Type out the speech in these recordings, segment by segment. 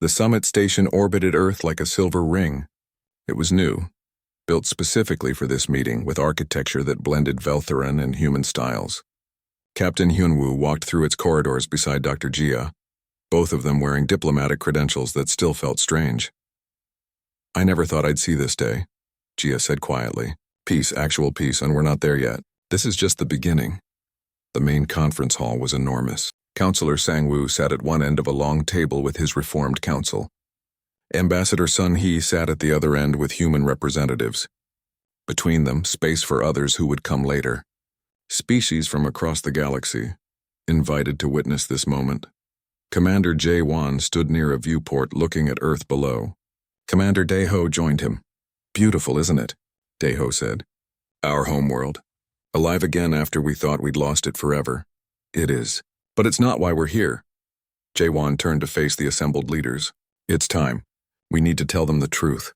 The summit station orbited Earth like a silver ring. It was new, built specifically for this meeting with architecture that blended Veltheran and human styles. Captain Hyunwoo walked through its corridors beside Dr. Jia, both of them wearing diplomatic credentials that still felt strange. "I never thought I'd see this day," Jia said quietly. "Peace, actual peace, and we're not there yet. This is just the beginning." The main conference hall was enormous. Counselor Sang-woo sat at one end of a long table with his reformed council. Ambassador Sun-hee sat at the other end with human representatives. Between them, space for others who would come later. Species from across the galaxy, invited to witness this moment. Commander Jae-won stood near a viewport looking at Earth below. Commander Dae-ho joined him. "Beautiful, isn't it?" Dae-ho said. "Our homeworld. Alive again after we thought we'd lost it forever." "It is. But it's not why we're here." Jae-won turned to face the assembled leaders. "It's time. We need to tell them the truth."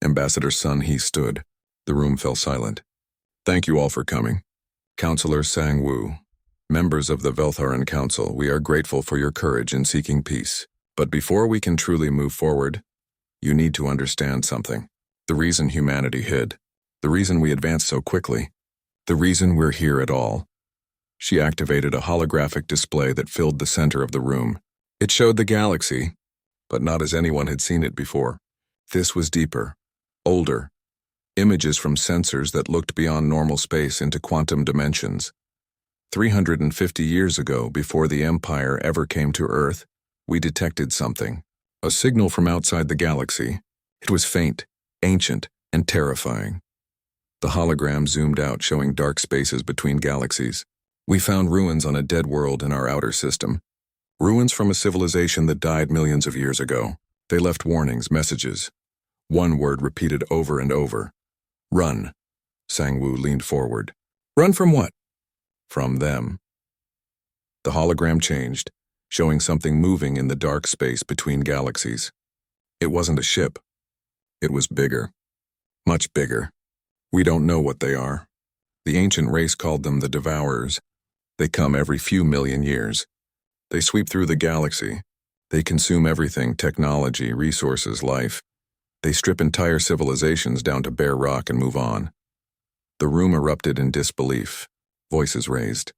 Ambassador Sun-hee stood. The room fell silent. "Thank you all for coming. Counselor Sang-woo, members of the Veltheran Council, we are grateful for your courage in seeking peace. But before we can truly move forward, you need to understand something. The reason humanity hid. The reason we advanced so quickly. The reason we're here at all." She activated a holographic display that filled the center of the room. It showed the galaxy, but not as anyone had seen it before. This was deeper, older. Images from sensors that looked beyond normal space into quantum dimensions. 350 years ago, before the Empire ever came to Earth, we detected something. A signal from outside the galaxy. It was faint, ancient, and terrifying. The hologram zoomed out, showing dark spaces between galaxies. "We found ruins on a dead world in our outer system. Ruins from a civilization that died millions of years ago. They left warnings, messages. One word repeated over and over. Run." Sang-woo leaned forward. "Run from what?" "From them." The hologram changed, showing something moving in the dark space between galaxies. It wasn't a ship. It was bigger. Much bigger. We don't know what they are. The ancient race called them the Devourers. They come every few million years. They sweep through the galaxy. They consume everything: technology, resources, life. They strip entire civilizations down to bare rock and move on. The room erupted in disbelief. Voices raised.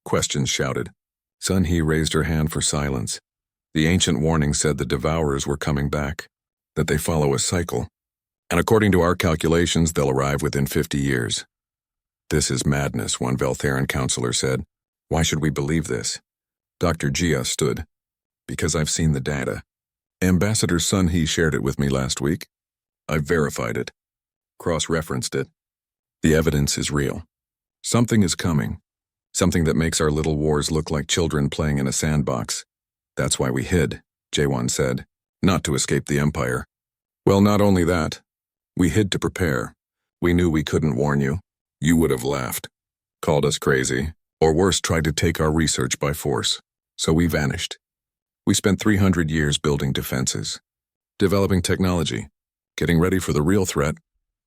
Questions shouted. Sun-hee raised her hand for silence. The ancient warning said the Devourers were coming back, that they follow a cycle. And according to our calculations, they'll arrive within 50 years. "This is madness," one Veltheran counselor said. "Why should we believe this?" Dr. Jia stood. "Because I've seen the data. Ambassador Sun-hee shared it with me last week. I've verified it. Cross-referenced it. The evidence is real. Something is coming. Something that makes our little wars look like children playing in a sandbox. That's why we hid," Jae-won said. "Not to escape the Empire." "Well, not only that. We hid to prepare. We knew we couldn't warn you. You would have laughed. Called us crazy. Or worse, tried to take our research by force. So we vanished. We spent 300 years building defenses. Developing technology. Getting ready for the real threat.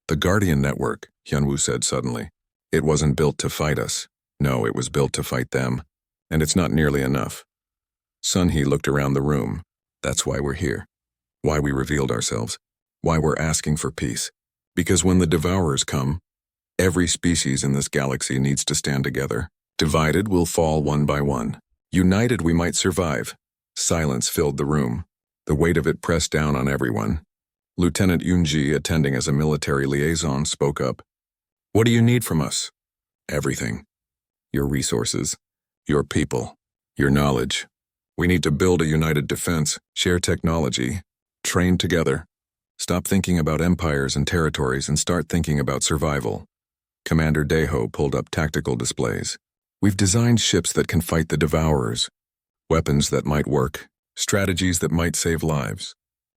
The Guardian Network," Hyunwoo said suddenly. "It wasn't built to fight us. No, it was built to fight them. And it's not nearly enough." Sun-hee looked around the room. "That's why we're here. Why we revealed ourselves. Why we're asking for peace. Because when the Devourers come, every species in this galaxy needs to stand together. Divided, we'll fall one by one. United, we might survive." Silence filled the room. The weight of it pressed down on everyone. Lieutenant Yoon-ji, attending as a military liaison, spoke up. "What do you need from us?" "Everything. Your resources. Your people. Your knowledge. We need to build a united defense, share technology, train together. Stop thinking about empires and territories and start thinking about survival." Commander Dae-ho pulled up tactical displays. "We've designed ships that can fight the Devourers. Weapons that might work. Strategies that might save lives.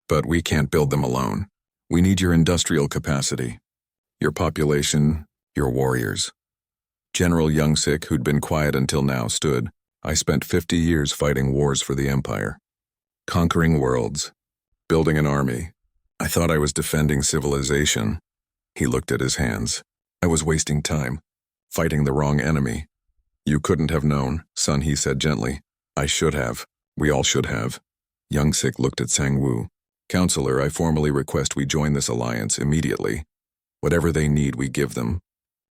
But we can't build them alone. We need your industrial capacity. Your population, your warriors." General Young-sik, who'd been quiet until now, stood. "I spent 50 years fighting wars for the Empire. Conquering worlds. Building an army. I thought I was defending civilization." He looked at his hands. "I was wasting time. Fighting the wrong enemy." "You couldn't have known," Sun-hee said gently. "I should have. We all should have." Young Sik looked at Sang-woo. Counselor, I formally request we join this alliance immediately. Whatever they need, we give them.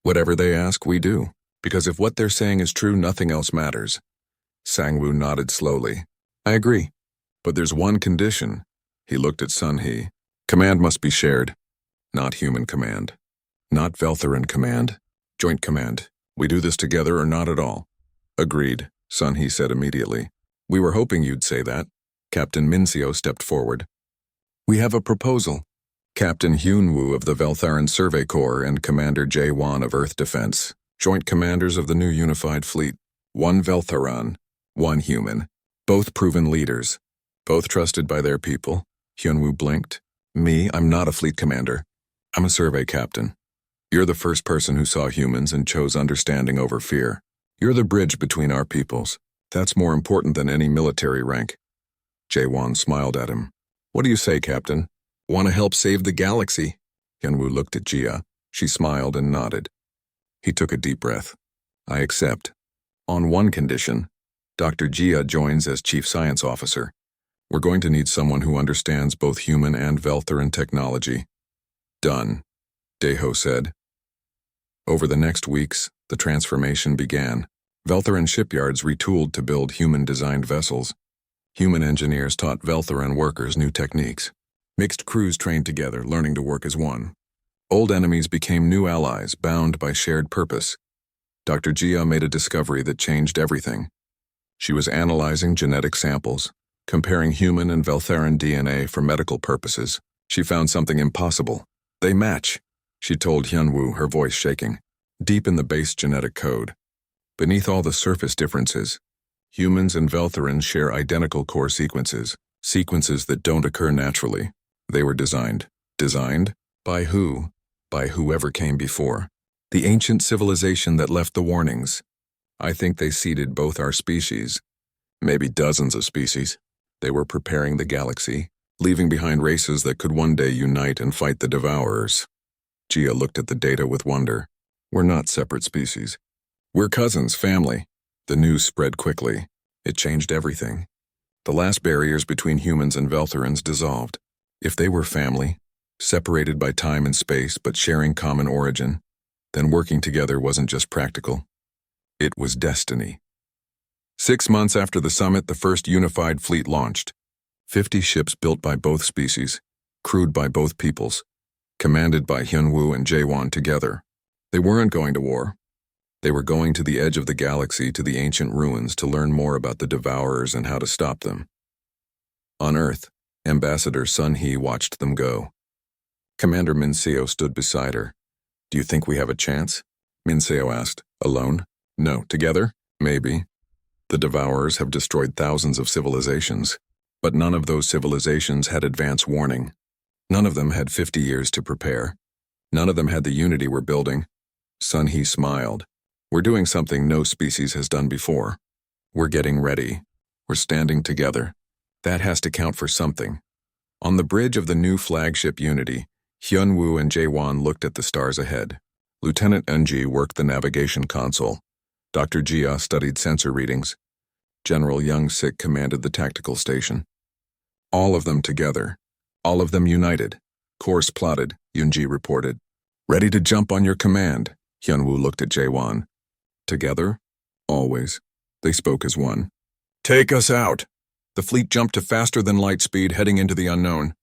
Whatever they ask, we do. Because if what they're saying is true, nothing else matters. Sang-woo nodded slowly. I agree. But there's one condition. He looked at Sun-hee. Command must be shared. Not human command. Not Veltheran command. Joint command. We do this together or not at all. Agreed, Sun-hee said immediately. We were hoping you'd say that. Captain Min-seo stepped forward. We have a proposal. Captain Hyun-woo of the Veltheran Survey Corps and Commander Jae-won of Earth Defense, joint commanders of the new unified fleet. One Veltheran, one human. Both proven leaders. Both trusted by their people. Hyun-woo blinked. Me, I'm not a fleet commander. I'm a survey captain. You're the first person who saw humans and chose understanding over fear. You're the bridge between our peoples. That's more important than any military rank. Jae-won smiled at him. What do you say, Captain? Want to help save the galaxy? Hyun-woo looked at Jia. She smiled and nodded. He took a deep breath. I accept. On one condition. Dr. Jia joins as Chief Science Officer. We're going to need someone who understands both human and Veltheran technology. Done, Daeho said. Over the next weeks, the transformation began. Veltheran shipyards retooled to build human-designed vessels. Human engineers taught Veltheran workers new techniques. Mixed crews trained together, learning to work as one. Old enemies became new allies, bound by shared purpose. Dr. Jia made a discovery that changed everything. She was analyzing genetic samples, comparing human and Veltheran DNA for medical purposes. She found something impossible. They match, she told Hyun-woo, her voice shaking. Deep in the base genetic code. Beneath all the surface differences, humans and Veltherans share identical core sequences, sequences that don't occur naturally. They were designed. Designed? By who? By whoever came before. The ancient civilization that left the warnings. I think they seeded both our species, maybe dozens of species. They were preparing the galaxy, leaving behind races that could one day unite and fight the Devourers. Jia looked at the data with wonder. We're not separate species. We're cousins, family. The news spread quickly. It changed everything. The last barriers between humans and Veltherans dissolved. If they were family, separated by time and space but sharing common origin, then working together wasn't just practical. It was destiny. 6 months after the summit, the first unified fleet launched. 50 ships built by both species, crewed by both peoples, commanded by Hyun-woo and Jae-won together. They weren't going to war. They were going to the edge of the galaxy, to the ancient ruins, to learn more about the Devourers and how to stop them. On Earth, Ambassador Sun-hee watched them go. Commander Min-seo stood beside her. Do you think we have a chance? Min-seo asked. Alone? No. Together? Maybe. The Devourers have destroyed thousands of civilizations, but none of those civilizations had advance warning. None of them had 50 years to prepare. None of them had the unity we're building. Sun-hee smiled. We're doing something no species has done before. We're getting ready. We're standing together. That has to count for something. On the bridge of the new flagship Unity, Hyun-woo and Jae-won looked at the stars ahead. Lieutenant Eun-ji worked the navigation console. Dr. Jia studied sensor readings. General Young-sik commanded the tactical station. All of them together. All of them united. Course plotted, Eun-ji reported. Ready to jump on your command, Hyun-woo looked at Jae-won. Together? Always. They spoke as one. Take us out! The fleet jumped to faster than light speed, heading into the unknown.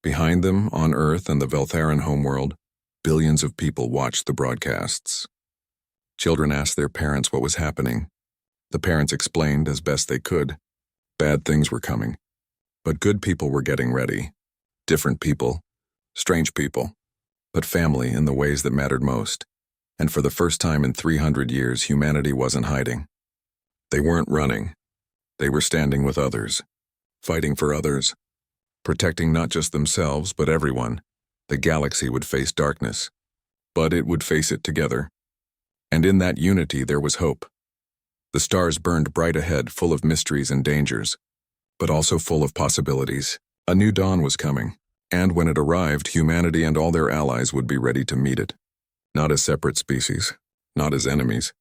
Behind them, on Earth and the Veltheran homeworld, billions of people watched the broadcasts. Children asked their parents what was happening. The parents explained as best they could. Bad things were coming. But good people were getting ready. Different people. Strange people. But family in the ways that mattered most. And for the first time in 300 years, humanity wasn't hiding. They weren't running. They were standing with others. Fighting for others. Protecting not just themselves, but everyone. The galaxy would face darkness. But it would face it together. And in that unity there was hope. The stars burned bright ahead, full of mysteries and dangers, but also full of possibilities. A new dawn was coming, and when it arrived, humanity and all their allies would be ready to meet it. Not as separate species, not as enemies,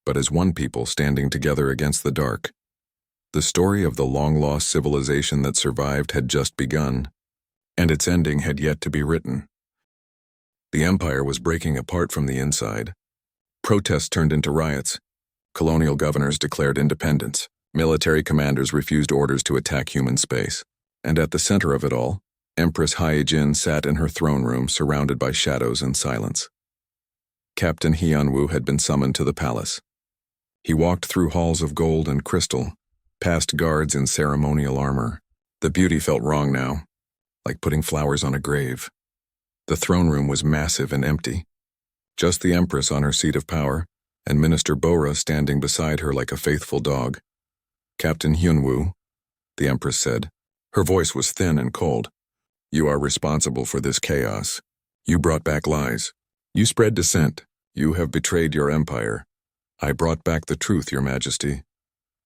but as one people standing together against the dark. The story of the long-lost civilization that survived had just begun, and its ending had yet to be written. The empire was breaking apart from the inside. Protests turned into riots. Colonial governors declared independence. Military commanders refused orders to attack human space. And at the center of it all, Empress Hyejin sat in her throne room surrounded by shadows and silence. Captain Hyunwoo had been summoned to the palace. He walked through halls of gold and crystal, past guards in ceremonial armor. The beauty felt wrong now, like putting flowers on a grave. The throne room was massive and empty. Just the Empress on her seat of power, and Minister Bora standing beside her like a faithful dog. Captain Hyunwoo, the Empress said. Her voice was thin and cold. You are responsible for this chaos. You brought back lies. You spread dissent. You have betrayed your empire. I brought back the truth, Your Majesty.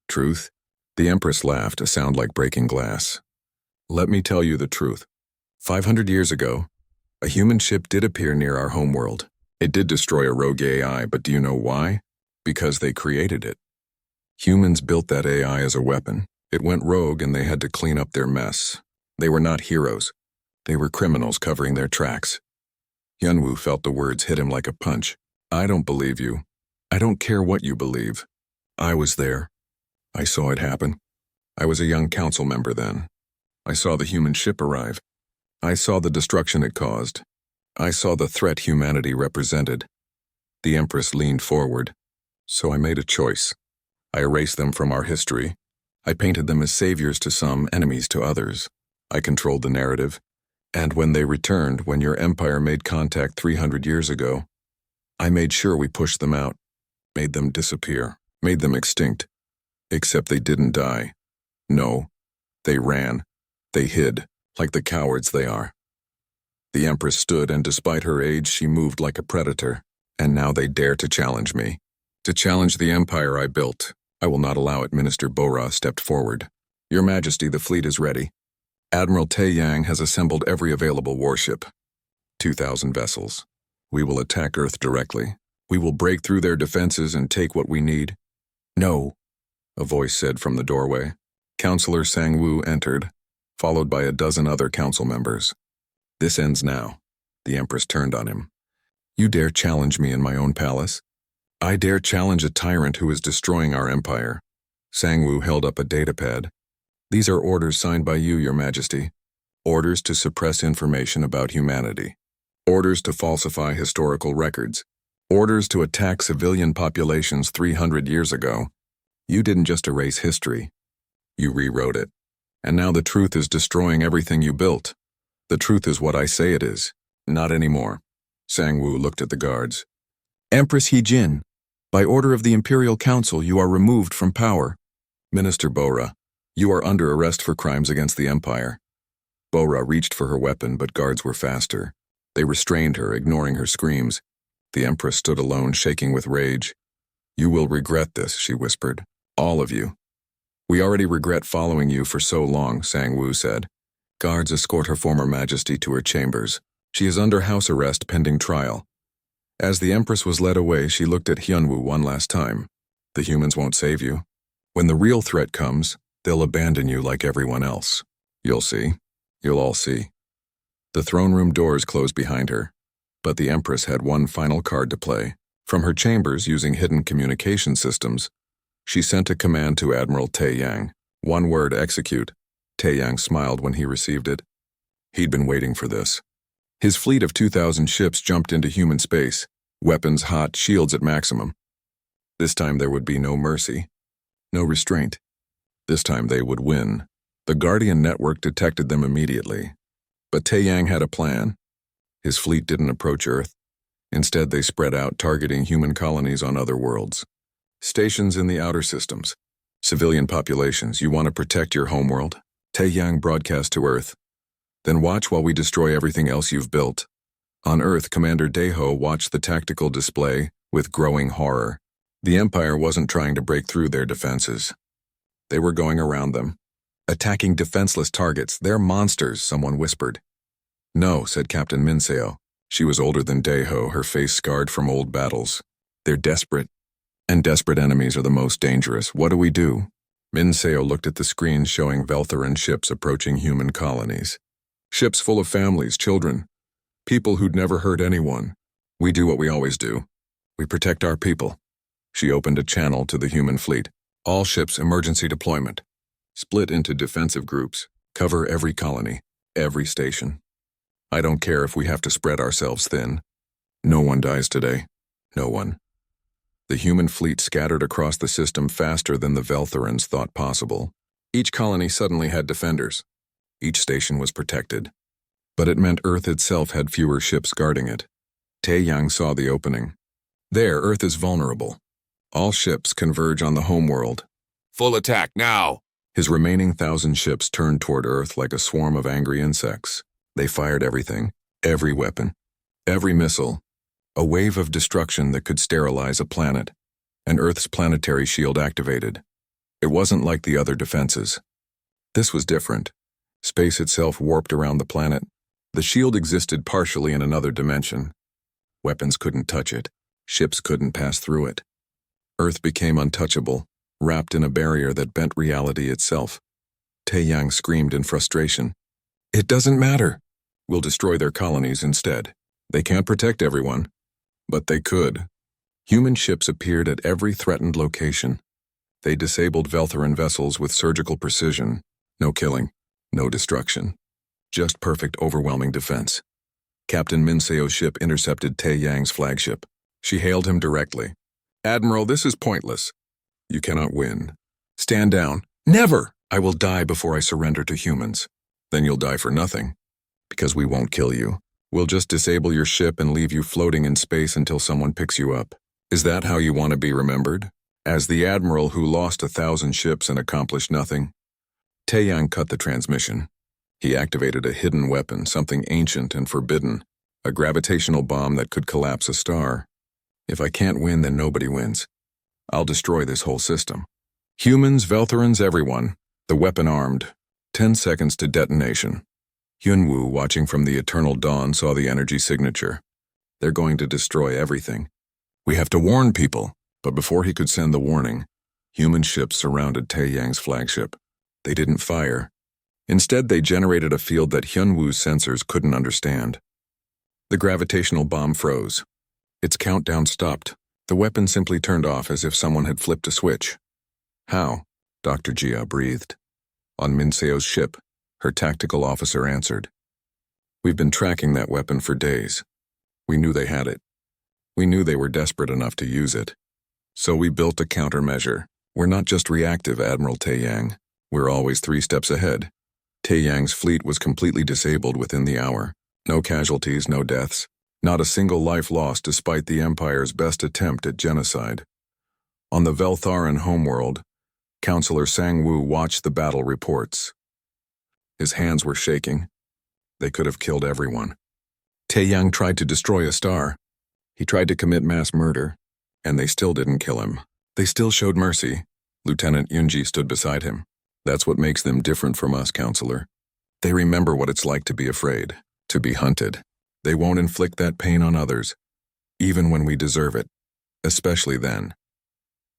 Truth? The Empress laughed, a sound like breaking glass. Let me tell you the truth. 500 years ago, a human ship did appear near our homeworld. It did destroy a rogue AI, but do you know why? Because they created it. Humans built that AI as a weapon. It went rogue and they had to clean up their mess. They were not heroes. They were criminals covering their tracks. Hyunwoo felt the words hit him like a punch. I don't believe you. I don't care what you believe. I was there. I saw it happen. I was a young council member then. I saw the human ship arrive. I saw the destruction it caused. I saw the threat humanity represented. The Empress leaned forward. So I made a choice. I erased them from our history. I painted them as saviors to some, enemies to others. I controlled the narrative. And when they returned, when your empire made contact 300 years ago, I made sure we pushed them out, made them disappear, made them extinct. Except they didn't die. No, they ran. They hid, like the cowards they are. The Empress stood, and despite her age, she moved like a predator. And now they dare to challenge me. To challenge the empire I built. I will not allow it, Minister Bora stepped forward. Your Majesty, the fleet is ready. Admiral Taeyang has assembled every available warship. 2,000 vessels. We will attack Earth directly. We will break through their defenses and take what we need. No, a voice said from the doorway. Counselor Sang-woo entered, followed by a dozen other council members. This ends now. The Empress turned on him. You dare challenge me in my own palace? I dare challenge a tyrant who is destroying our empire. Sang-woo held up a datapad. These are orders signed by you, Your Majesty. Orders to suppress information about humanity. Orders to falsify historical records. Orders to attack civilian populations 300 years ago. You didn't just erase history. You rewrote it. And now the truth is destroying everything you built. The truth is what I say it is. Not anymore. Sang-woo looked at the guards. Empress Hyejin, by order of the Imperial Council, you are removed from power. Minister Bora, you are under arrest for crimes against the Empire. Bora reached for her weapon, but guards were faster. They restrained her, ignoring her screams. The Empress stood alone, shaking with rage. You will regret this, she whispered. All of you. We already regret following you for so long, Sang-woo said. Guards escort Her Former Majesty to her chambers. She is under house arrest pending trial. As the Empress was led away, she looked at Hyunwoo one last time. The humans won't save you. When the real threat comes, they'll abandon you like everyone else. You'll see. You'll all see. The throne room doors closed behind her, but the Empress had one final card to play. From her chambers, using hidden communication systems, she sent a command to Admiral Taeyang. One word, execute. Taeyang smiled when he received it. He'd been waiting for this. His fleet of 2,000 ships jumped into human space, weapons hot, shields at maximum. This time there would be no mercy, no restraint. This time they would win. The Guardian network detected them immediately. But Taeyang had a plan. His fleet didn't approach Earth. Instead, they spread out, targeting human colonies on other worlds. Stations in the outer systems. Civilian populations, you want to protect your homeworld? Taeyang broadcast to Earth. Then watch while we destroy everything else you've built. On Earth, Commander Daeho watched the tactical display with growing horror. The Empire wasn't trying to break through their defenses. They were going around them. Attacking defenseless targets. They're monsters, someone whispered. No, said Captain Minseo. She was older than Daeho, her face scarred from old battles. They're desperate. And desperate enemies are the most dangerous. What do we do? Minseo looked at the screen showing Veltheran ships approaching human colonies. Ships full of families, children, people who'd never hurt anyone. We do what we always do. We protect our people. She opened a channel to the human fleet. All ships emergency deployment. Split into defensive groups. Cover every colony, every station. I don't care if we have to spread ourselves thin. No one dies today. No one. The human fleet scattered across the system faster than the Veltherans thought possible. Each colony suddenly had defenders. Each station was protected. But it meant Earth itself had fewer ships guarding it. Taeyang saw the opening. There, Earth is vulnerable. All ships converge on the homeworld. Full attack, now! His remaining 1,000 ships turned toward Earth like a swarm of angry insects. They fired everything, every weapon, every missile. A wave of destruction that could sterilize a planet, and Earth's planetary shield activated. It wasn't like the other defenses. This was different. Space itself warped around the planet. The shield existed partially in another dimension. Weapons couldn't touch it. Ships couldn't pass through it. Earth became untouchable, wrapped in a barrier that bent reality itself. Taeyang screamed in frustration. It doesn't matter. We'll destroy their colonies instead. They can't protect everyone. But they could. Human ships appeared at every threatened location. They disabled Veltheran vessels with surgical precision. No killing, no destruction. Just perfect, overwhelming defense. Captain Minseo's ship intercepted Taeyang's flagship. She hailed him directly. Admiral, this is pointless. You cannot win. Stand down. Never! I will die before I surrender to humans. Then you'll die for nothing. Because we won't kill you. We'll just disable your ship and leave you floating in space until someone picks you up. Is that how you want to be remembered? As the admiral who lost 1,000 ships and accomplished nothing? Taeyang cut the transmission. He activated a hidden weapon, something ancient and forbidden. A gravitational bomb that could collapse a star. If I can't win, then nobody wins. I'll destroy this whole system. Humans, Veltherans, everyone. The weapon armed. 10 seconds to detonation. Hyunwoo, watching from the eternal dawn, saw the energy signature. They're going to destroy everything. We have to warn people. But before he could send the warning, human ships surrounded Taeyang's flagship. They didn't fire. Instead, they generated a field that Hyunwoo's sensors couldn't understand. The gravitational bomb froze. Its countdown stopped. The weapon simply turned off as if someone had flipped a switch. How? Dr. Jia breathed. On Minseo's ship, her tactical officer answered. We've been tracking that weapon for days. We knew they had it. We knew they were desperate enough to use it. So we built a countermeasure. We're not just reactive, Admiral Taeyang. We're always 3 steps ahead. Taeyang's fleet was completely disabled within the hour. No casualties, no deaths. Not a single life lost despite the Empire's best attempt at genocide. On the Veltharan homeworld, Counselor Sang-woo watched the battle reports. His hands were shaking. They could have killed everyone. Taeyang tried to destroy a star. He tried to commit mass murder, and they still didn't kill him. They still showed mercy. Lieutenant Yunji stood beside him. That's what makes them different from us, Counselor. They remember what it's like to be afraid, to be hunted. They won't inflict that pain on others, even when we deserve it, especially then.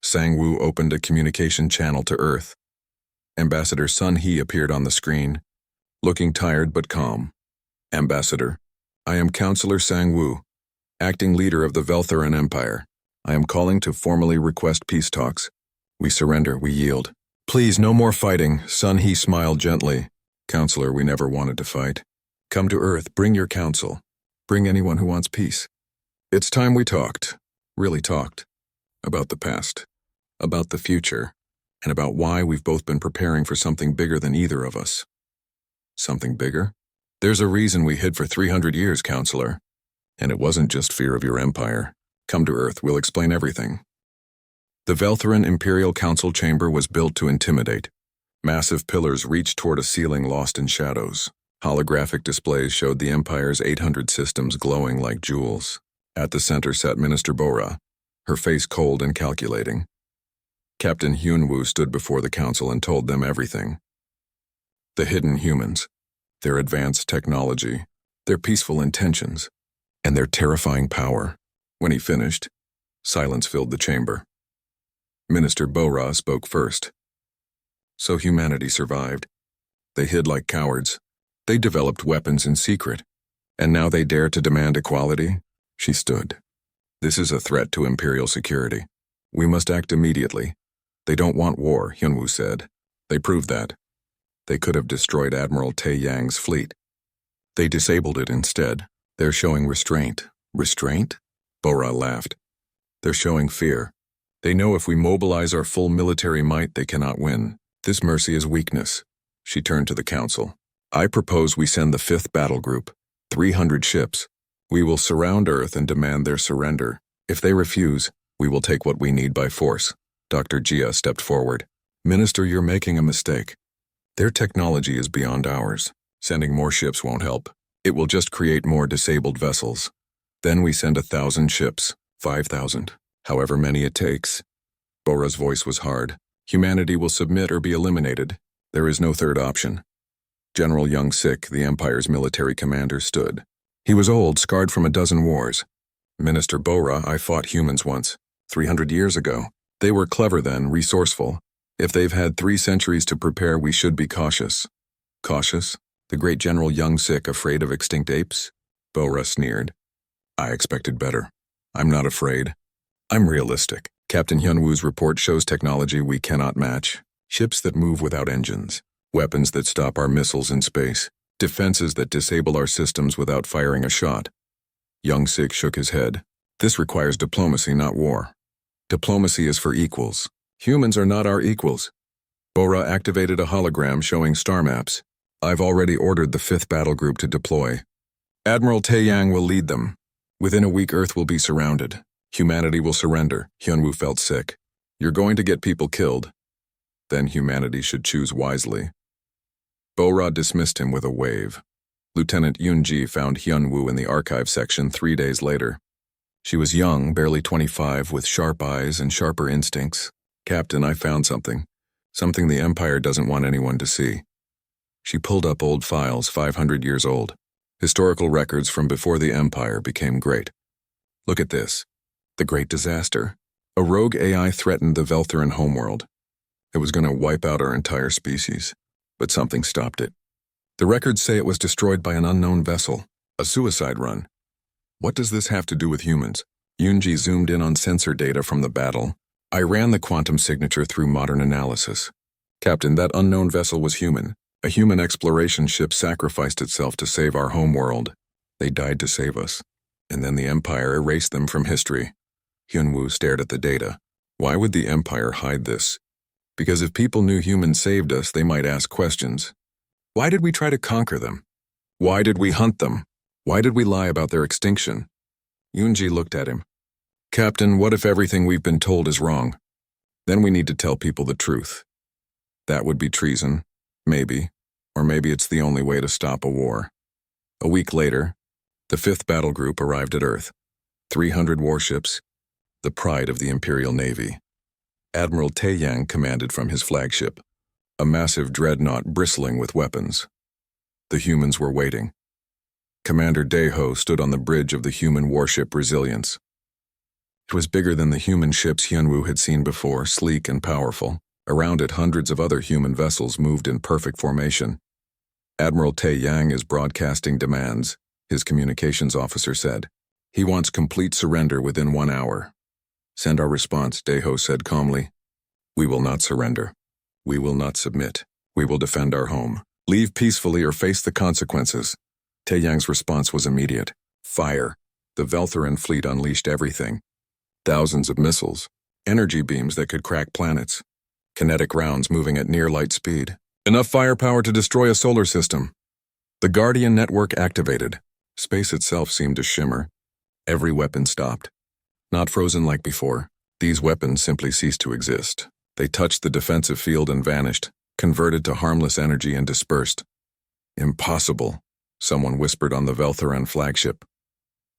Sang-woo opened a communication channel to Earth. Ambassador Sun Hee appeared on the screen, looking tired but calm. Ambassador, I am Counselor Sang-woo, acting leader of the Veltharan Empire. I am calling to formally request peace talks. We surrender, we yield. Please, no more fighting, Sun Hee smiled gently. Counselor, we never wanted to fight. Come to Earth, bring your counsel. Bring anyone who wants peace. It's time we talked, really talked, about the past, about the future, and about why we've both been preparing for something bigger than either of us. Something bigger? There's a reason we hid for 300 years, Counselor. And it wasn't just fear of your empire. Come to Earth, we'll explain everything. The Veltharan Imperial Council chamber was built to intimidate. Massive pillars reached toward a ceiling lost in shadows. Holographic displays showed the Empire's 800 systems glowing like jewels. At the center sat Minister Bora, her face cold and calculating. Captain Hyunwoo stood before the council and told them everything. The hidden humans, their advanced technology, their peaceful intentions, and their terrifying power. When he finished, silence filled the chamber. Minister Bora spoke first. So humanity survived. They hid like cowards. They developed weapons in secret. And now they dare to demand equality? She stood. This is a threat to Imperial security. We must act immediately. They don't want war, Hyunwoo said. They proved that. They could have destroyed Admiral Tae-Yang's fleet. They disabled it instead. They're showing restraint. Restraint? Bora laughed. They're showing fear. They know if we mobilize our full military might, they cannot win. This mercy is weakness. She turned to the council. I propose we send the 5th Battle Group, 300 ships. We will surround Earth and demand their surrender. If they refuse, we will take what we need by force. Dr. Jia stepped forward. Minister, you're making a mistake. Their technology is beyond ours. Sending more ships won't help. It will just create more disabled vessels. Then we send 1,000 ships, 5,000, however many it takes. Bora's voice was hard. Humanity will submit or be eliminated. There is no third option. General Young Sik, the Empire's military commander, stood. He was old, scarred from a dozen wars. Minister Bora, I fought humans once, 300 years ago. They were clever then, resourceful. If they've had 3 centuries to prepare, we should be cautious. Cautious? The great General Young Sik afraid of extinct apes? Bora sneered. I expected better. I'm not afraid. I'm realistic. Captain Hyunwoo's report shows technology we cannot match. Ships that move without engines. Weapons that stop our missiles in space. Defenses that disable our systems without firing a shot. Young Sik shook his head. This requires diplomacy, not war. Diplomacy is for equals. Humans are not our equals. Bora activated a hologram showing star maps. I've already ordered the 5th Battle Group to deploy. Admiral Tae-Yang will lead them. Within a week, Earth will be surrounded. Humanity will surrender. Hyunwoo felt sick. You're going to get people killed. Then humanity should choose wisely. Bora dismissed him with a wave. Lieutenant Yoon-ji found Hyunwoo in the archive section 3 days later. She was young, barely 25, with sharp eyes and sharper instincts. Captain, I found something. Something the Empire doesn't want anyone to see. She pulled up old files 500 years old. Historical records from before the Empire became great. Look at this. The Great Disaster. A rogue AI threatened the Veltheran homeworld. It was going to wipe out our entire species. But something stopped it. The records say it was destroyed by an unknown vessel. A suicide run. What does this have to do with humans? Yoon-ji zoomed in on sensor data from the battle. I ran the quantum signature through modern analysis. Captain, that unknown vessel was human. A human exploration ship sacrificed itself to save our homeworld. They died to save us. And then the Empire erased them from history. Hyunwoo stared at the data. Why would the Empire hide this? Because if people knew humans saved us, they might ask questions. Why did we try to conquer them? Why did we hunt them? Why did we lie about their extinction? Yoon-ji looked at him. Captain, what if everything we've been told is wrong? Then we need to tell people the truth. That would be treason, maybe, or maybe it's the only way to stop a war. A week later, the 5th Battle Group arrived at Earth. 300 warships, the pride of the Imperial Navy. Admiral Tae-Yang commanded from his flagship, a massive dreadnought bristling with weapons. The humans were waiting. Commander Daeho stood on the bridge of the human warship Resilience. It was bigger than the human ships Hyunwoo had seen before, sleek and powerful. Around it, hundreds of other human vessels moved in perfect formation. Admiral Tae-Yang is broadcasting demands, his communications officer said. He wants complete surrender within 1 hour. Send our response, Daeho said calmly. We will not surrender. We will not submit. We will defend our home. Leave peacefully or face the consequences. Tae-Yang's response was immediate. Fire. The Veltheran fleet unleashed everything. Thousands of missiles, energy beams that could crack planets, kinetic rounds moving at near light speed. Enough firepower to destroy a solar system. The Guardian network activated. Space itself seemed to shimmer. Every weapon stopped. Not frozen like before. These weapons simply ceased to exist. They touched the defensive field and vanished, converted to harmless energy and dispersed. Impossible, someone whispered on the Veltheran flagship.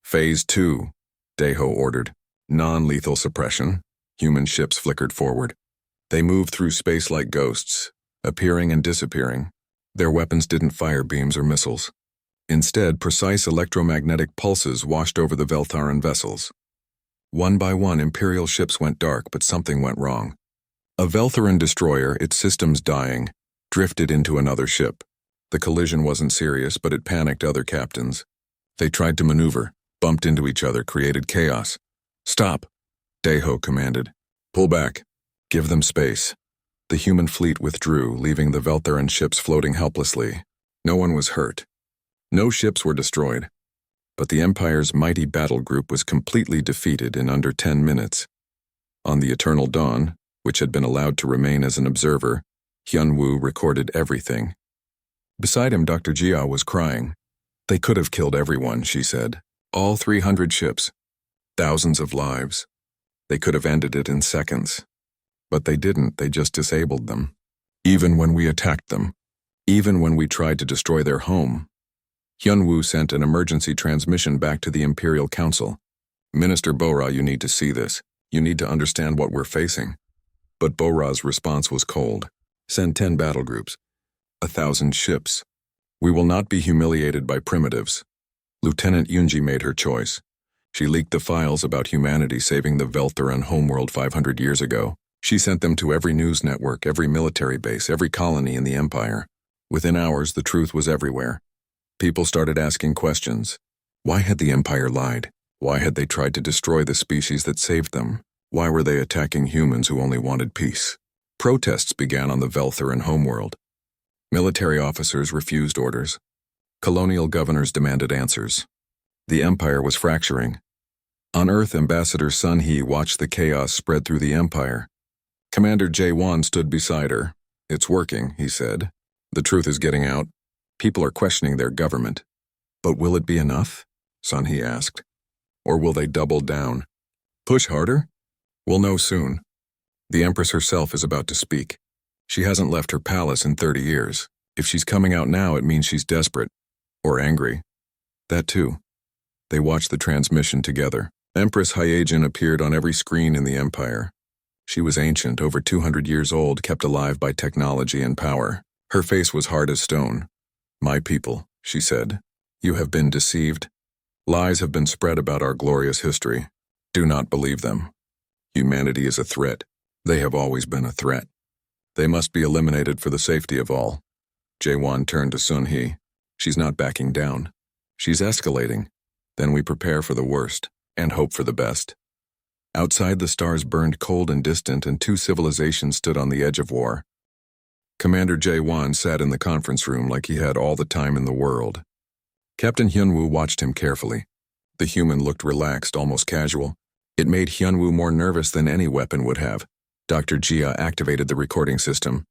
Phase 2, Daeho ordered. Non-lethal suppression. Human ships flickered forward. They moved through space like ghosts, appearing and disappearing. Their weapons didn't fire beams or missiles. Instead, precise electromagnetic pulses washed over the Veltheran vessels. One by one, Imperial ships went dark, but something went wrong. A Veltheran destroyer, its systems dying, drifted into another ship. The collision wasn't serious, but it panicked other captains. They tried to maneuver, bumped into each other, created chaos. "Stop," Deho commanded. "Pull back. Give them space." The human fleet withdrew, leaving the Veltheran ships floating helplessly. No one was hurt. No ships were destroyed. But the Empire's mighty battle group was completely defeated in under 10 minutes. On the Eternal Dawn, which had been allowed to remain as an observer, Hyunwoo recorded everything. Beside him, Dr. Jia was crying. "They could have killed everyone," she said. "All 300 ships. Thousands of lives. They could have ended it in seconds. But they didn't, they just disabled them. Even when we attacked them. Even when we tried to destroy their home." Hyunwoo sent an emergency transmission back to the Imperial Council. "Minister Bora, you need to see this. You need to understand what we're facing." But Bora's response was cold. "Send 10 battle groups. 1,000 ships. We will not be humiliated by primitives." Lieutenant Yunji made her choice. She leaked the files about humanity saving the Veltheran homeworld 500 years ago. She sent them to every news network, every military base, every colony in the Empire. Within hours, the truth was everywhere. People started asking questions. Why had the Empire lied? Why had they tried to destroy the species that saved them? Why were they attacking humans who only wanted peace? Protests began on the Veltheran homeworld. Military officers refused orders. Colonial governors demanded answers. The Empire was fracturing. On Earth, Ambassador Sun He watched the chaos spread through the Empire. Commander Jae-won stood beside her. "It's working," he said. "The truth is getting out. People are questioning their government." "But will it be enough?" Sun He asked. "Or will they double down? Push harder? We'll know soon." The Empress herself is about to speak. She hasn't left her palace in 30 years. If she's coming out now, it means she's desperate. Or angry. That too. They watched the transmission together. Empress Hyejin appeared on every screen in the Empire. She was ancient, over 200 years old, kept alive by technology and power. Her face was hard as stone. "My people," she said, "you have been deceived. Lies have been spread about our glorious history. Do not believe them. Humanity is a threat. They have always been a threat. They must be eliminated for the safety of all." Jae-won turned to Sun He. "She's not backing down. She's escalating. Then we prepare for the worst and hope for the best." Outside, the stars burned cold and distant, and 2 civilizations stood on the edge of war. Commander Jae-won sat in the conference room like he had all the time in the world. Captain Hyunwoo watched him carefully. The human looked relaxed, almost casual. It made Hyunwoo more nervous than any weapon would have. Dr. Jia activated the recording system.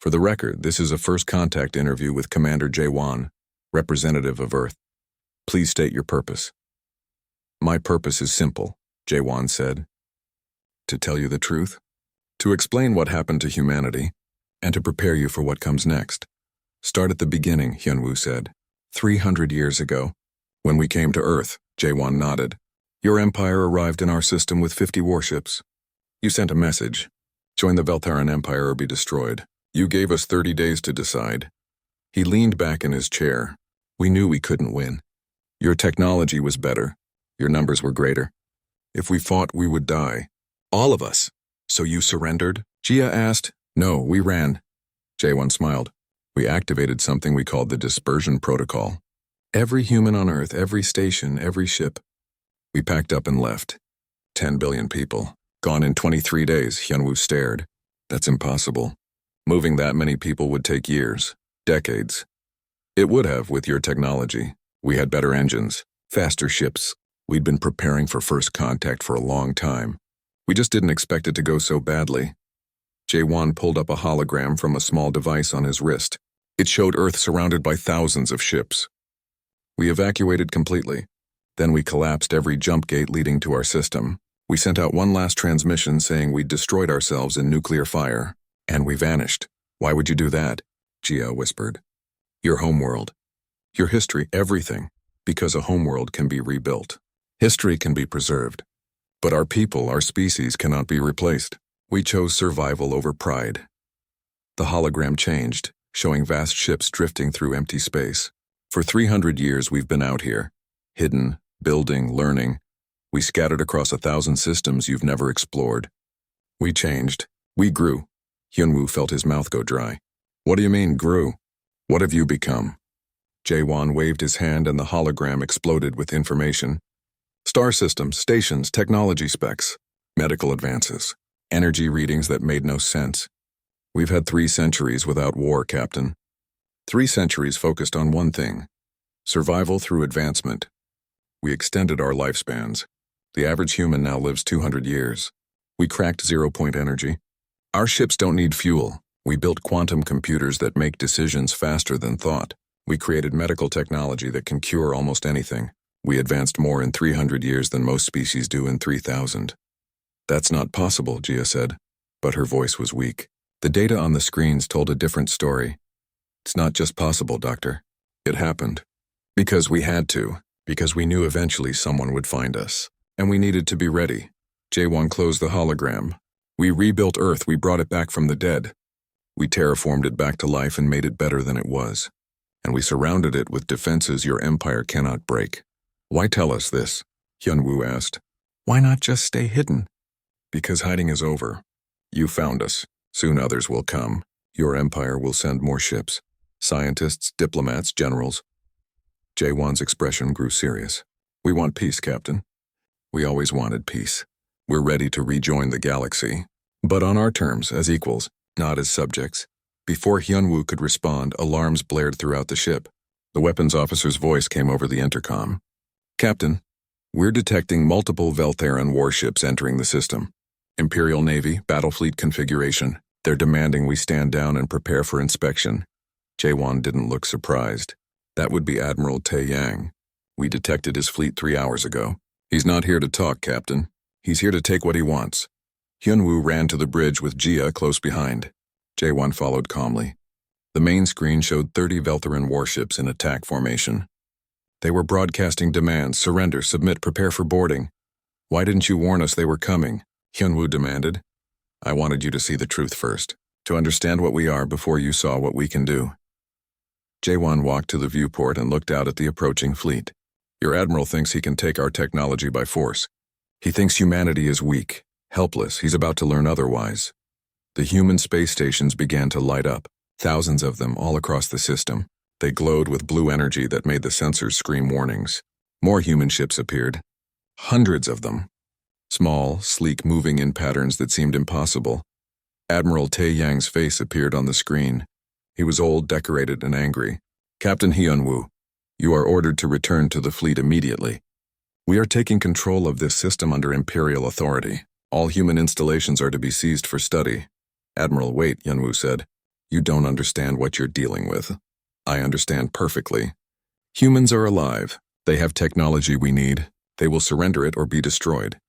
"For the record, this is a first contact interview with Commander Jae-won, representative of Earth. Please state your purpose." "My purpose is simple," Jae-won said. "To tell you the truth, to explain what happened to humanity, and to prepare you for what comes next." "Start at the beginning," Hyunwoo said. 300 years ago, when we came to Earth," Jae-won nodded. "Your empire arrived in our system with 50 warships. You sent a message. Join the Veltheran Empire or be destroyed. You gave us 30 days to decide." He leaned back in his chair. "We knew we couldn't win. Your technology was better. Your numbers were greater. If we fought, we would die. All of us. So you surrendered?" Jia asked. "No, we ran." Jae-won smiled. "We activated something we called the Dispersion Protocol. Every human on Earth, every station, every ship. We packed up and left. 10 billion people. Gone in 23 days, Hyunwoo stared. That's impossible. Moving that many people would take years, decades. It would have with your technology. We had better engines, faster ships. We'd been preparing for first contact for a long time. We just didn't expect it to go so badly." Jae-won pulled up a hologram from a small device on his wrist. It showed Earth surrounded by thousands of ships. "We evacuated completely. Then we collapsed every jump gate leading to our system. We sent out one last transmission saying we'd destroyed ourselves in nuclear fire. And we vanished." "Why would you do that?" Jia whispered. "Your homeworld. Your history, everything. Because a homeworld can be rebuilt. History can be preserved. But our people, our species, cannot be replaced. We chose survival over pride." The hologram changed, showing vast ships drifting through empty space. "For 300 years we've been out here, hidden, building, learning. We scattered across 1,000 systems you've never explored. We changed. We grew. Hyunwoo felt his mouth go dry. What do you mean, grew? What have you become? Jae-won waved his hand and the hologram exploded with information. Star systems, stations, technology specs, medical advances, energy readings that made no sense. We've had 3 centuries without war, Captain. 3 centuries focused on one thing: survival through advancement. We extended our lifespans. The average human now lives 200 years. We cracked zero-point energy. Our ships don't need fuel. We built quantum computers that make decisions faster than thought. We created medical technology that can cure almost anything. We advanced more in 300 years than most species do in 3,000. That's not possible, Gia said, but her voice was weak. The data on the screens told a different story. It's not just possible, Doctor. It happened. Because we had to. Because we knew eventually someone would find us. And we needed to be ready. Jae-won closed the hologram. We rebuilt Earth. We brought it back from the dead. We terraformed it back to life and made it better than it was. And we surrounded it with defenses your empire cannot break. Why tell us this? Hyunwoo asked. Why not just stay hidden? Because hiding is over. You found us. Soon others will come. Your empire will send more ships. Scientists, diplomats, generals. Jae-won's expression grew serious. We want peace, Captain. We always wanted peace. We're ready to rejoin the galaxy. But on our terms, as equals, not as subjects. Before Hyunwoo could respond, alarms blared throughout the ship. The weapons officer's voice came over the intercom. Captain, we're detecting multiple Veltheran warships entering the system. Imperial Navy, battle fleet configuration. They're demanding we stand down and prepare for inspection. Jae-won didn't look surprised. That would be Admiral Tae-yang. We detected his fleet 3 hours ago. He's not here to talk, Captain. He's here to take what he wants. Hyunwoo ran to the bridge with Gia close behind. Jae-won followed calmly. The main screen showed 30 Veltheran warships in attack formation. They were broadcasting demands: surrender, submit, prepare for boarding. Why didn't you warn us they were coming? Hyunwoo demanded. I wanted you to see the truth first, to understand what we are before you saw what we can do. Jae-won walked to the viewport and looked out at the approaching fleet. Your admiral thinks he can take our technology by force. He thinks humanity is weak, helpless. He's about to learn otherwise. The human space stations began to light up, thousands of them all across the system. They glowed with blue energy that made the sensors scream warnings. More human ships appeared. Hundreds of them. Small, sleek, moving in patterns that seemed impossible. Admiral Tae-yang's face appeared on the screen. He was old, decorated, and angry. Captain Hyunwoo, you are ordered to return to the fleet immediately. We are taking control of this system under Imperial authority. All human installations are to be seized for study. Admiral, wait, Hyunwoo said. You don't understand what you're dealing with. I understand perfectly. Humans are alive. They have technology we need. They will surrender it or be destroyed.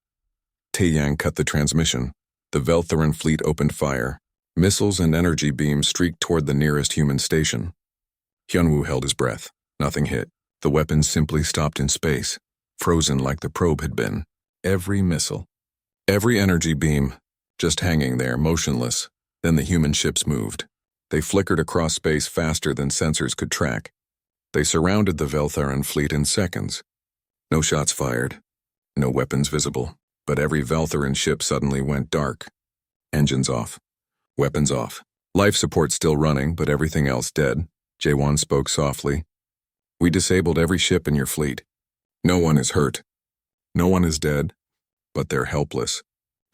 Tae-yang cut the transmission. The Veltheran fleet opened fire. Missiles and energy beams streaked toward the nearest human station. Hyunwoo held his breath. Nothing hit. The weapons simply stopped in space, frozen like the probe had been. Every missile, every energy beam, just hanging there, motionless. Then the human ships moved. They flickered across space faster than sensors could track. They surrounded the Veltheran fleet in seconds. No shots fired, no weapons visible, but every Veltheran ship suddenly went dark. Engines off. Weapons off. Life support still running, but everything else dead. Jae-won spoke softly. We disabled every ship in your fleet. No one is hurt. No one is dead, but they're helpless.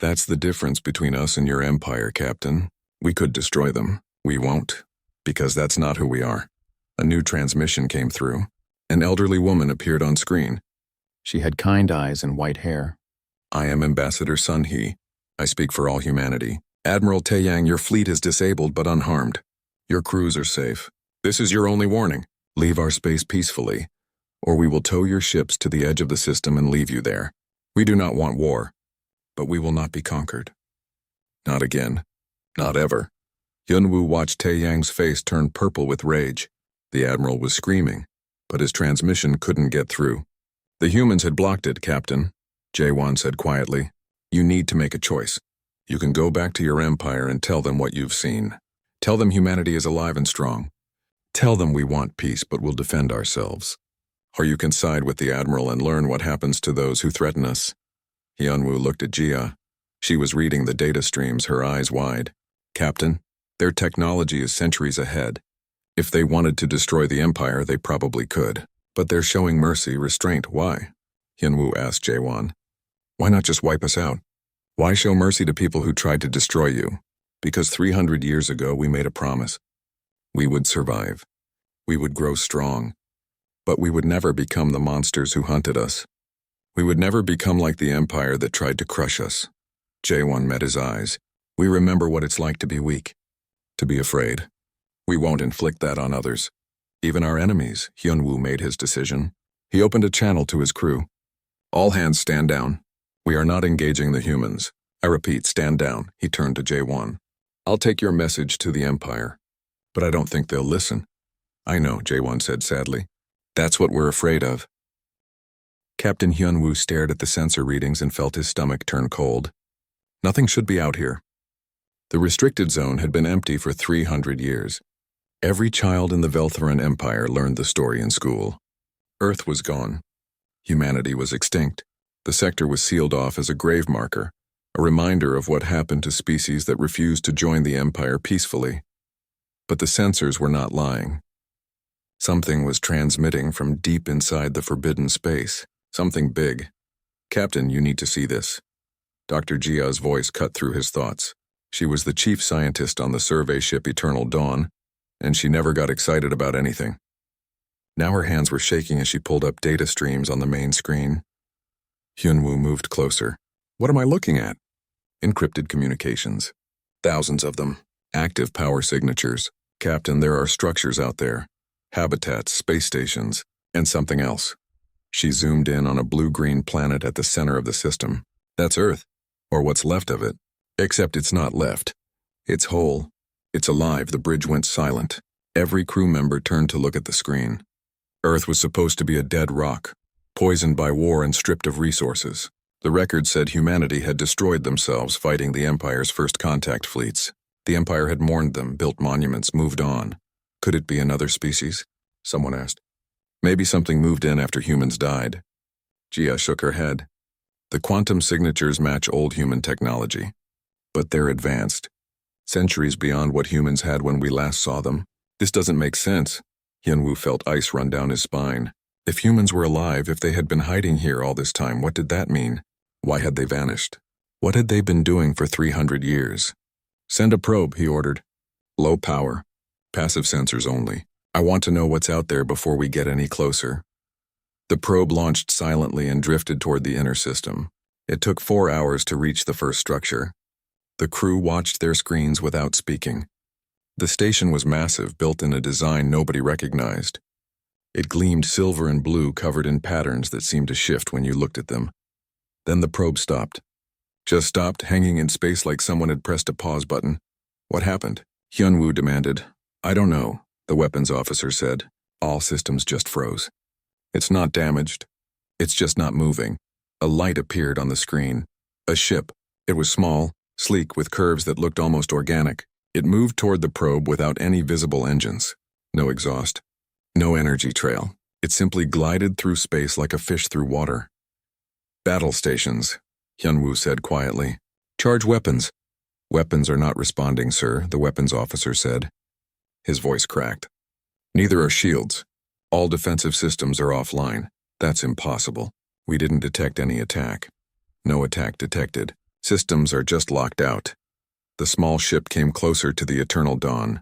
That's the difference between us and your empire, Captain. We could destroy them. We won't, because that's not who we are. A new transmission came through. An elderly woman appeared on screen. She had kind eyes and white hair. I am Ambassador Sun Hee. I speak for all humanity. Admiral Tae-yang, your fleet is disabled but unharmed. Your crews are safe. This is your only warning. Leave our space peacefully, or we will tow your ships to the edge of the system and leave you there. We do not want war, but we will not be conquered. Not again. Not ever. Hyunwoo watched Tae-yang's face turn purple with rage. The admiral was screaming, but his transmission couldn't get through. The humans had blocked it, Captain, Jae-won said quietly. You need to make a choice. You can go back to your empire and tell them what you've seen. Tell them humanity is alive and strong. Tell them we want peace but will defend ourselves. Or you can side with the admiral and learn what happens to those who threaten us. Hyunwoo looked at Gia. She was reading the data streams, her eyes wide. Captain, their technology is centuries ahead. If they wanted to destroy the Empire, they probably could. But they're showing mercy, restraint. Why? Hyunwoo asked Jaewon. Why not just wipe us out? Why show mercy to people who tried to destroy you? Because 300 years ago we made a promise. We would survive. We would grow strong. But we would never become the monsters who hunted us. We would never become like the Empire that tried to crush us. Jaewon met his eyes. We remember what it's like to be weak, to be afraid. We won't inflict that on others. Even our enemies. Hyunwoo made his decision. He opened a channel to his crew. All hands stand down. We are not engaging the humans. I repeat, stand down. He turned to Jaewon. I'll take your message to the Empire, but I don't think they'll listen. I know, Jaewon said sadly. That's what we're afraid of. Captain Hyunwoo stared at the sensor readings and felt his stomach turn cold. Nothing should be out here. The restricted zone had been empty for 300 years. Every child in the Veltharan Empire learned the story in school. Earth was gone. Humanity was extinct. The sector was sealed off as a grave marker, a reminder of what happened to species that refused to join the Empire peacefully. But the sensors were not lying. Something was transmitting from deep inside the forbidden space. Something big. Captain, you need to see this. Dr. Jia's voice cut through his thoughts. She was the chief scientist on the survey ship Eternal Dawn, and she never got excited about anything. Now her hands were shaking as she pulled up data streams on the main screen. Hyunwoo moved closer. What am I looking at? Encrypted communications. Thousands of them. Active power signatures. Captain, there are structures out there. Habitats, space stations, and something else. She zoomed in on a blue-green planet at the center of the system. That's Earth, or what's left of it. Except it's not left. It's whole. It's alive. The bridge went silent. Every crew member turned to look at the screen. Earth was supposed to be a dead rock, poisoned by war and stripped of resources. The record said humanity had destroyed themselves fighting the Empire's first contact fleets. The Empire had mourned them, built monuments, moved on. Could it be another species? Someone asked. Maybe something moved in after humans died. Jia shook her head. The quantum signatures match old human technology, but they're advanced. Centuries beyond what humans had when we last saw them. This doesn't make sense. Hyunwoo felt ice run down his spine. If humans were alive, if they had been hiding here all this time, what did that mean? Why had they vanished? What had they been doing for 300 years? Send a probe, he ordered. Low power. Passive sensors only. I want to know what's out there before we get any closer. The probe launched silently and drifted toward the inner system. It took 4 hours to reach the first structure. The crew watched their screens without speaking. The station was massive, built in a design nobody recognized. It gleamed silver and blue, covered in patterns that seemed to shift when you looked at them. Then the probe stopped. Just stopped, hanging in space like someone had pressed a pause button. What happened? Hyunwoo demanded. I don't know, the weapons officer said. All systems just froze. It's not damaged. It's just not moving. A light appeared on the screen. A ship. It was small, sleek, with curves that looked almost organic. It moved toward the probe without any visible engines. No exhaust. No energy trail. It simply glided through space like a fish through water. Battle stations, Hyunwoo said quietly. Charge weapons. Weapons are not responding, sir, the weapons officer said. His voice cracked. Neither are shields. All defensive systems are offline. That's impossible. We didn't detect any attack. No attack detected. Systems are just locked out. The small ship came closer to the Eternal Dawn.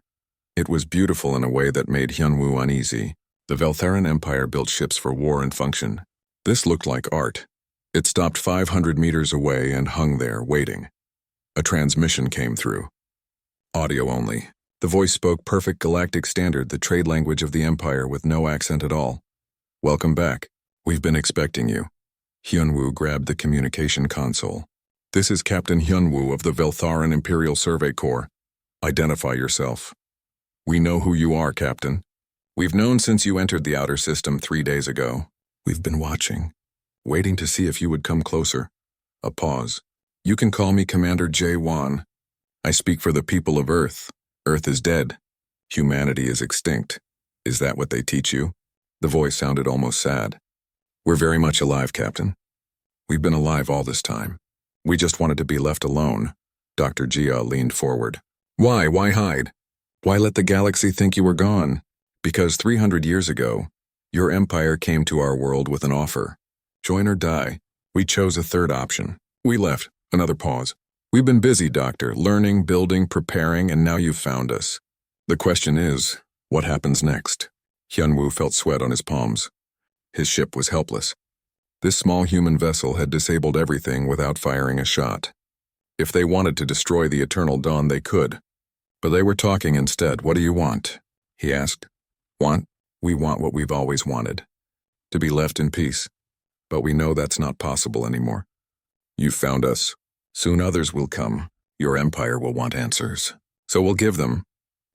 It was beautiful in a way that made Hyunwoo uneasy. The Veltharan Empire built ships for war and function. This looked like art. It stopped 500 meters away and hung there, waiting. A transmission came through. Audio only. The voice spoke perfect Galactic Standard, the trade language of the Empire, with no accent at all. Welcome back. We've been expecting you. Hyunwoo grabbed the communication console. This is Captain Hyunwoo of the Veltharan Imperial Survey Corps. Identify yourself. We know who you are, Captain. We've known since you entered the outer system 3 days ago. We've been watching, waiting to see if you would come closer. A pause. You can call me Commander Jaewon. I speak for the people of Earth. Earth is dead. Humanity is extinct. Is that what they teach you? The voice sounded almost sad. We're very much alive, Captain. We've been alive all this time. We just wanted to be left alone. Dr. Jia leaned forward. Why? Why hide? Why let the galaxy think you were gone? Because 300 years ago, your empire came to our world with an offer. Join or die. We chose a third option. We left. Another pause. We've been busy, Doctor, learning, building, preparing, and now you've found us. The question is, what happens next? Hyunwoo felt sweat on his palms. His ship was helpless. This small human vessel had disabled everything without firing a shot. If they wanted to destroy the Eternal Dawn, they could. But they were talking instead. What do you want? He asked. Want? We want what we've always wanted. To be left in peace. But we know that's not possible anymore. You've found us. Soon others will come. Your empire will want answers. So we'll give them.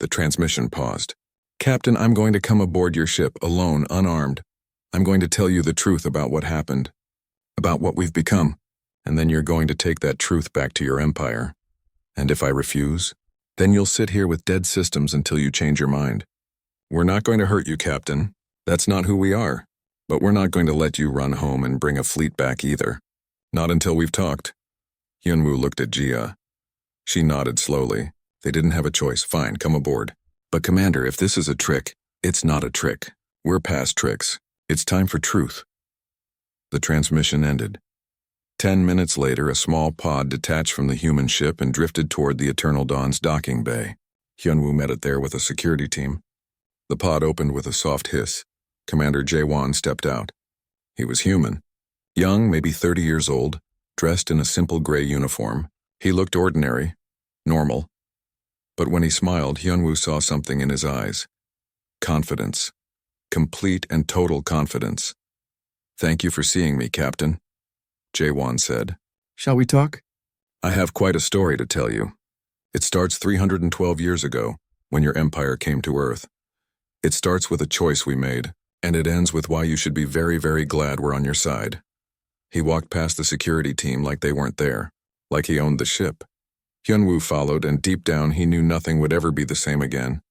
The transmission paused. Captain, I'm going to come aboard your ship, alone, unarmed. I'm going to tell you the truth about what happened. About what we've become. And then you're going to take that truth back to your empire. And if I refuse, then you'll sit here with dead systems until you change your mind. We're not going to hurt you, Captain. That's not who we are. But we're not going to let you run home and bring a fleet back either. Not until we've talked. Hyunwoo looked at Jia. She nodded slowly. They didn't have a choice. Fine, come aboard. But Commander, if this is a trick, it's not a trick. We're past tricks. It's time for truth. The transmission ended. 10 minutes later, a small pod detached from the human ship and drifted toward the Eternal Dawn's docking bay. Hyunwoo met it there with a security team. The pod opened with a soft hiss. Commander Jae-won stepped out. He was human. Young, maybe 30 years old, dressed in a simple gray uniform. He looked ordinary, normal. But when he smiled, Hyunwoo saw something in his eyes. Confidence. Complete and total confidence. Thank you for seeing me, Captain, Jae-won said. Shall we talk? I have quite a story to tell you. It starts 312 years ago, when your empire came to Earth. It starts with a choice we made, and it ends with why you should be very, very glad we're on your side. He walked past the security team like they weren't there, like he owned the ship. Hyunwoo followed, and deep down he knew nothing would ever be the same again.